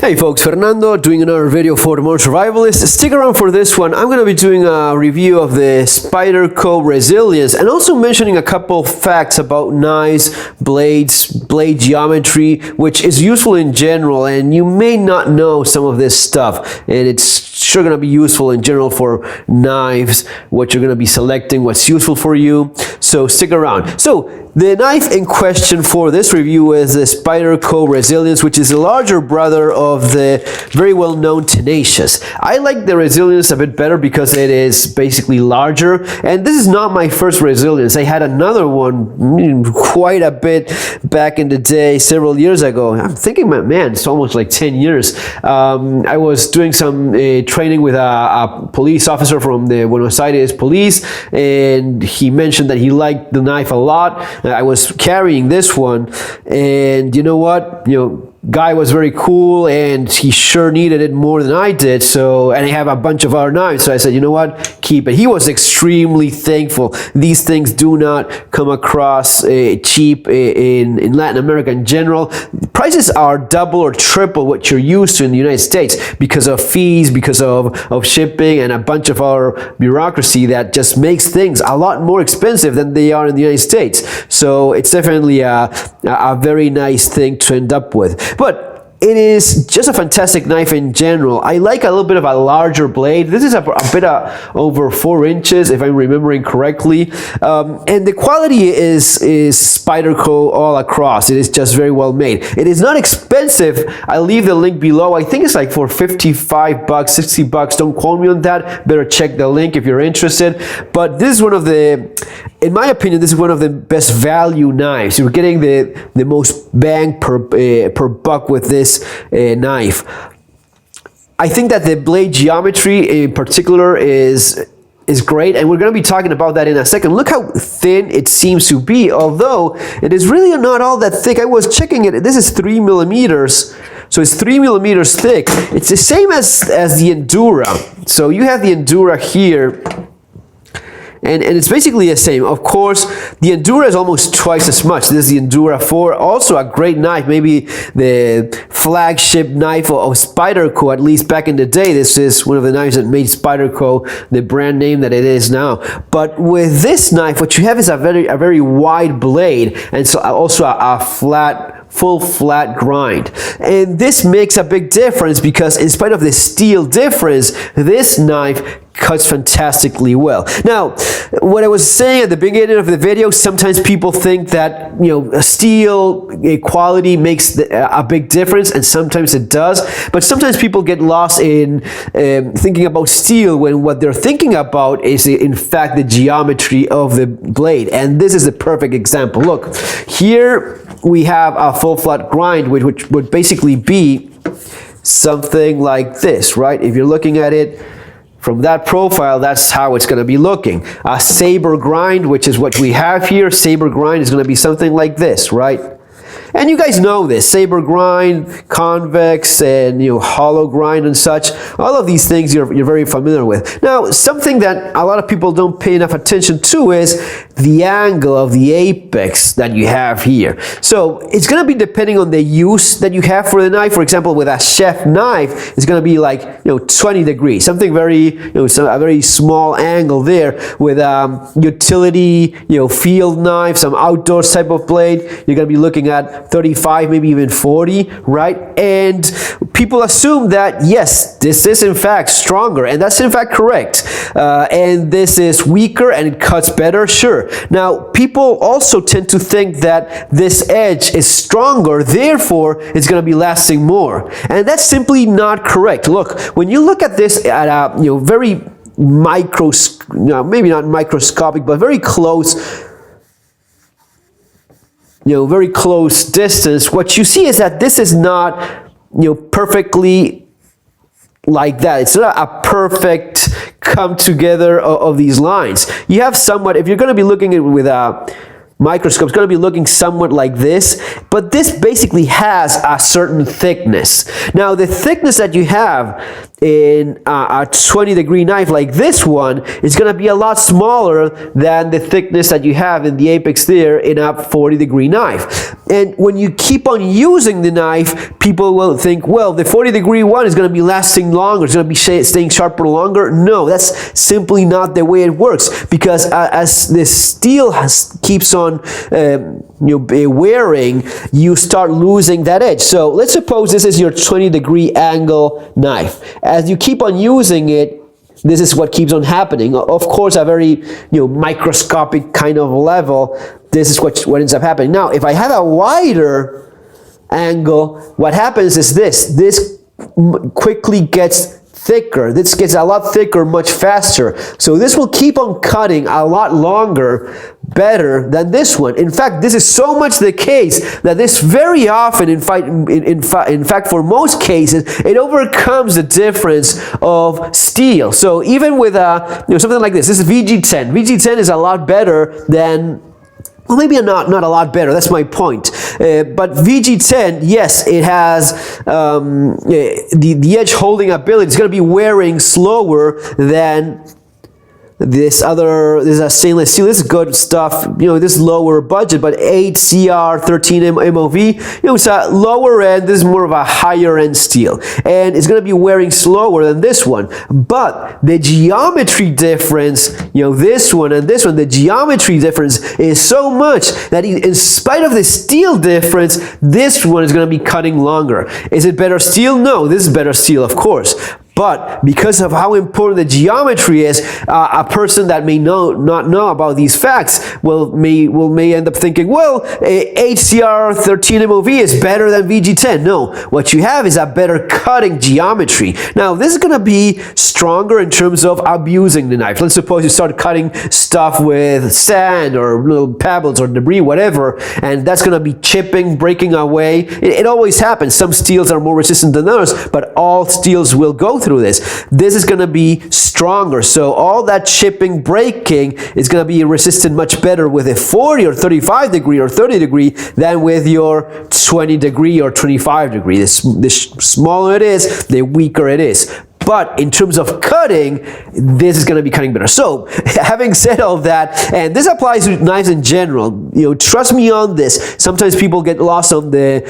Hey folks, Fernando doing another video for the Modern Survivalist. Stick around for this one. I'm going to be doing a review of the Spyderco Resilience and also mentioning a couple facts about knives, blades, blade geometry, which is useful in general, and you may not know some of this stuff, and it's sure going to be useful in general for knives, what you're going to be selecting, what's useful for you, so stick around. So the knife in question for this review is the Spyderco Resilience, which is a larger brother of the very well-known Tenacious. I like the Resilience a bit better because it is basically larger, and this is not my first Resilience. I had another one quite a bit back in the day, several years ago. I'm thinking, man, it's almost like 10 years. I was doing some training with a police officer from the Buenos Aires police, and he mentioned that he liked the knife a lot. I was carrying this one, and you know what? Guy was very cool, and he sure needed it more than I did. So, and I have a bunch of other knives, so I said, you know what, keep it. He was extremely thankful. These things do not come across cheap in Latin America in general. Prices are double or triple what you're used to in the United States because of fees, because of shipping, and a bunch of our bureaucracy that just makes things a lot more expensive than they are in the United States. So it's definitely a very nice thing to end up with. But it is just a fantastic knife in general. I like a little bit of a larger blade. This is a bit over 4 inches, if I'm remembering correctly. And the quality is Spyderco all across. It is just very well made. It is not expensive. I'll leave the link below. I think it's like for 55 bucks, 60 bucks. Don't quote me on that. Better check the link if you're interested. But this is one of the, in my opinion, this is one of the best value knives. You're getting the most bang per buck with this knife. I think that the blade geometry in particular is great, and we're going to be talking about that in a second. Look how thin it seems to be, although it is really not all that thick. I was checking it. This is 3 millimeters, so it's 3 millimeters thick. It's the same as the Endura. So you have the Endura here, and it's basically the same. Of course, the Endura is almost twice as much. This is the Endura 4, also a great knife, maybe the flagship knife of Spyderco, at least back in the day. This is one of the knives that made Spyderco the brand name that it is now. But with this knife, what you have is a very wide blade, and so also a full flat grind. And this makes a big difference because in spite of the steel difference, this knife cuts fantastically well. Now, what I was saying at the beginning of the video, sometimes people think that steel quality makes a big difference, and sometimes it does, but sometimes people get lost in thinking about steel when what they're thinking about is in fact the geometry of the blade. And this is the perfect example. Look, here we have a full flat grind, which would basically be something like this, right? If you're looking at it from that profile, that's how it's going to be looking. A saber grind, which is what we have here, saber grind is going to be something like this, right? And you guys know this, saber grind, convex, and hollow grind and such. All of these things you're very familiar with. Now, something that a lot of people don't pay enough attention to is the angle of the apex that you have here. So it's going to be depending on the use that you have for the knife. For example, with a chef knife, it's going to be like 20 degrees, something very a very small angle there. With utility field knife, some outdoors type of blade, you're going to be looking at 35, maybe even 40, right? And people assume that yes, this is in fact stronger, and that's in fact correct. And this is weaker and it cuts better, sure. Now, people also tend to think that this edge is stronger, therefore it's going to be lasting more, and that's simply not correct. Look, when you look at this at a very maybe not microscopic, but very close. Very close distance, what you see is that this is not, perfectly like that. It's not a perfect come together of these lines. You have somewhat, if you're going to be looking at it with a microscope, it's going to be looking somewhat like this, but this basically has a certain thickness. Now, the thickness that you have in a 20-degree knife like this one is going to be a lot smaller than the thickness that you have in the apex there in a 40-degree knife. And when you keep on using the knife, people will think, well, the 40-degree one is going to be lasting longer, it's going to be staying sharper longer. No, that's simply not the way it works, because as the steel keeps on wearing, you start losing that edge. So let's suppose this is your 20-degree angle knife. As you keep on using it, this is what keeps on happening. Of course, a very microscopic kind of level, this is what ends up happening. Now, if I have a wider angle, what happens is this quickly gets thicker. This gets a lot thicker much faster. So this will keep on cutting a lot longer, better than this one. In fact, this is so much the case that this very often, in fact, for most cases, it overcomes the difference of steel. So even with something like this is VG10. VG10 is a lot better than, well, maybe not a lot better, that's my point. But VG10, yes, it has the edge holding ability. It's going to be wearing slower than this is a stainless steel. This is good stuff. This is lower budget, but 8CR13 MOV. It's a lower end. This is more of a higher end steel, and it's going to be wearing slower than this one. But the geometry difference, this one and this one, the geometry difference is so much that in spite of the steel difference, this one is going to be cutting longer. Is it better steel? No, this is better steel, of course. But because of how important the geometry is, a person that may not know about these facts may end up thinking, well, HCR13 MOV is better than VG10. No, what you have is a better cutting geometry. Now, this is going to be stronger in terms of abusing the knife. Let's suppose you start cutting stuff with sand or little pebbles or debris, whatever, and that's going to be chipping, breaking away. It always happens. Some steels are more resistant than others, but all steels will go through this. This is going to be stronger. So all that chipping, breaking is going to be resistant much better with a 40 or 35 degree or 30 degree than with your 20 degree or 25 degree. The smaller it is, the weaker it is. But in terms of cutting, this is going to be cutting better. So, having said all that, and this applies to knives in general, trust me on this. Sometimes people get lost on the,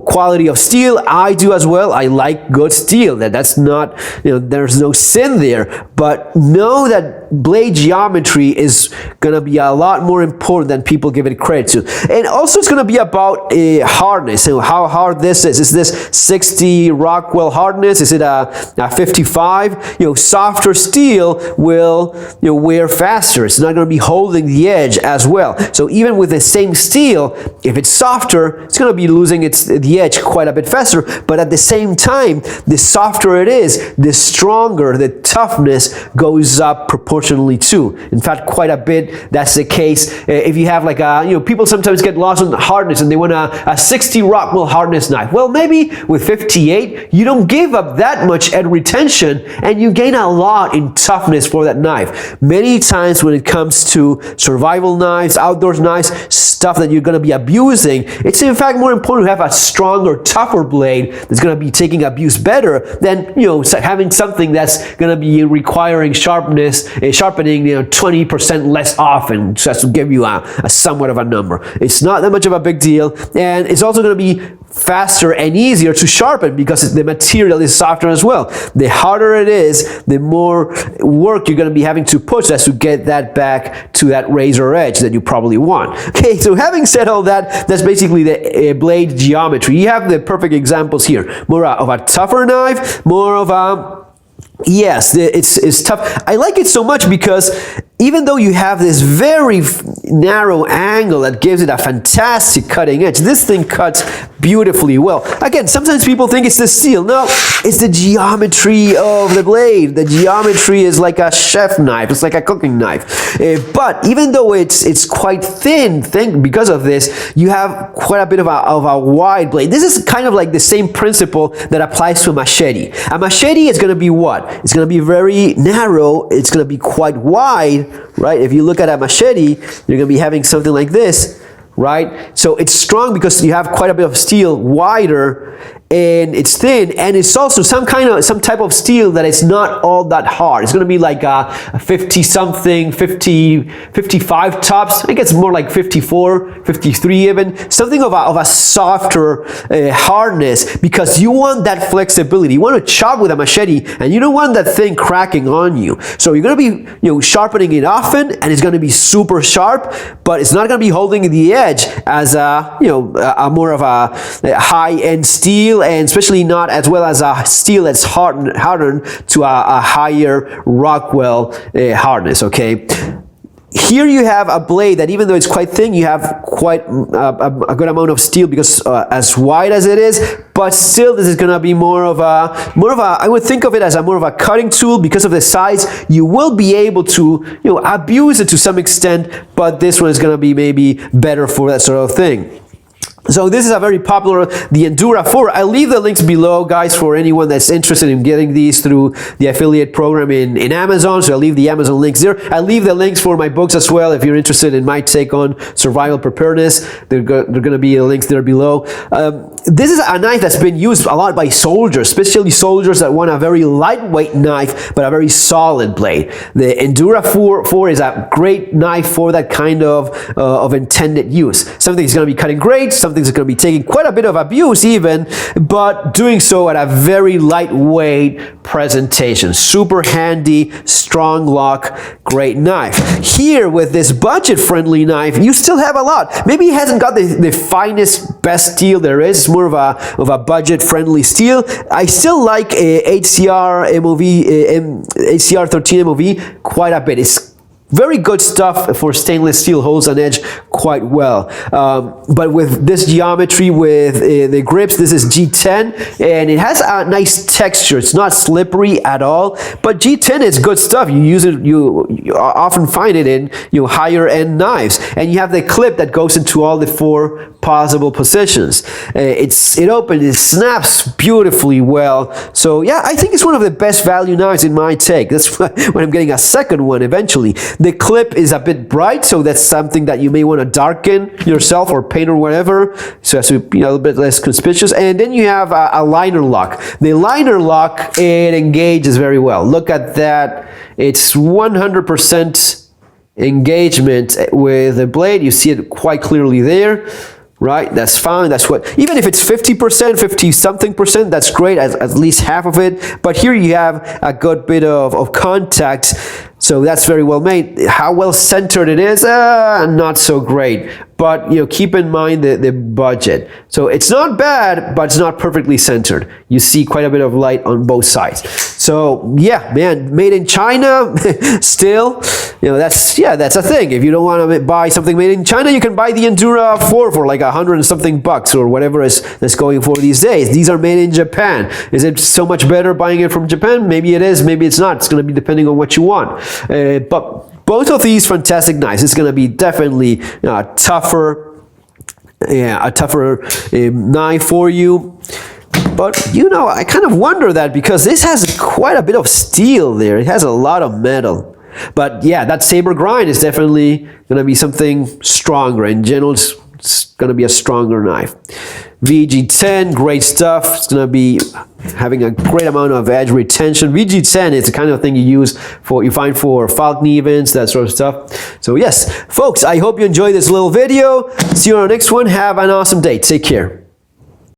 quality of steel. I do as well. I like good steel. That's not, there's no sin there. But know that blade geometry is going to be a lot more important than people give it credit to. And also, it's going to be about hardness and how hard this is. Is this 60 Rockwell hardness? Is it a 55? Softer steel will wear faster. It's not going to be holding the edge as well. So even with the same steel, if it's softer, it's going to be losing the edge quite a bit faster. But at the same time, the softer it is, the stronger the toughness goes up proportionally too. In fact, quite a bit. That's the case if you have like a people sometimes get lost on the hardness and they want a 60 Rockwell hardness knife. Well, maybe with 58, you don't give up that much edge retention, and you gain a lot in toughness for that knife. Many times when it comes to survival knives, outdoors knives, stuff that you're going to be abusing, it's in fact more important to have a stronger, tougher blade that's going to be taking abuse better than having something that's going to be requiring sharpening 20% less often, just to give you a somewhat of a number. It's not that much of a big deal, and it's also going to be faster and easier to sharpen because the material is softer as well. The harder it is, the more work you're going to be having to push as to get that back to that razor edge that you probably want. Okay, so having said all that, that's basically the blade geometry. You have the perfect examples here. More of a tougher knife, more of a yes, it's tough. I like it so much because even though you have this very narrow angle that gives it a fantastic cutting edge, this thing cuts beautifully well. Again, sometimes people think it's the steel. No, it's the geometry of the blade. The geometry is like a chef knife. It's like a cooking knife. But even though it's quite thin, because of this, you have quite a bit of a wide blade. This is kind of like the same principle that applies to a machete. A machete is going to be what? It's going to be very narrow. It's going to be quite wide. right? If you look at a machete, you're gonna be having something like this, right? So it's strong because you have quite a bit of steel, wider, and it's thin, and it's also some type of steel that is not all that hard. It's going to be like a 50 something, 50, 55 tops. I think it's more like 54, 53 even. Something of a softer hardness, because you want that flexibility. You want to chop with a machete, and you don't want that thing cracking on you. So you're going to be, sharpening it often, and it's going to be super sharp, but it's not going to be holding the edge as a more of a high-end steel, and especially not as well as a steel that's hardened to a higher Rockwell hardness. Okay. Here you have a blade that, even though it's quite thin, you have quite a good amount of steel, because as wide as it is, but still this is going to be more of a, I would think of it as more of a cutting tool because of the size. You will be able to, abuse it to some extent, but this one is going to be maybe better for that sort of thing. So this is a very popular, the Endura 4. I'll leave the links below, guys, for anyone that's interested in getting these through the affiliate program in Amazon. So I'll leave the Amazon links there. I'll leave the links for my books as well. If you're interested in my take on survival preparedness, they're going to be links there below. This is a knife that's been used a lot by soldiers, especially soldiers that want a very lightweight knife, but a very solid blade. The Endura 4 is a great knife for that kind of intended use. Something is going to be cutting great, something's going to be taking quite a bit of abuse even, but doing so at a very lightweight presentation. Super handy, strong lock, great knife. Here with this budget-friendly knife, you still have a lot. Maybe it hasn't got the finest, best steel there is. It's more of a budget-friendly steel. I still like HCR MOV, HCR 13 MOV quite a bit. It's very good stuff for stainless steel, holds an edge quite well. But with this geometry, with the grips, this is G10, and it has a nice texture. It's not slippery at all, but G10 is good stuff. You use it, you often find it in higher end knives, and you have the clip that goes into all the 4 possible positions. It opens, it snaps beautifully well. So yeah, I think it's one of the best value knives in my take. That's when I'm getting a second one eventually. The clip is a bit bright, so that's something that you may want to darken yourself or paint or whatever, so it's a little bit less conspicuous. And then you have a liner lock. The liner lock, it engages very well. Look at that. It's 100% engagement with the blade. You see it quite clearly there. Right, that's fine. That's what, even if it's 50%, 50 something percent, that's great, at least half of it. But here you have a good bit of contact, so that's very well made. How well centered it is, not so great. But keep in mind the budget. So it's not bad, but it's not perfectly centered. You see quite a bit of light on both sides. So yeah, man, made in China, still, that's a thing. If you don't want to buy something made in China, you can buy the Endura 4 for like $100 and something bucks or whatever that's going for these days. These are made in Japan. Is it so much better buying it from Japan? Maybe it is, maybe it's not. It's going to be depending on what you want. But both of these fantastic knives. It's going to be definitely a tougher knife for you. But I kind of wonder that, because this has quite a bit of steel there. It has a lot of metal. But yeah, that saber grind is definitely going to be something stronger. In general, it's going to be a stronger knife. VG10, great stuff. It's going to be having a great amount of edge retention. VG10 is the kind of thing you find for Falcon events, that sort of stuff. So yes, folks, I hope you enjoyed this little video. See you on our next one. Have an awesome day. Take care.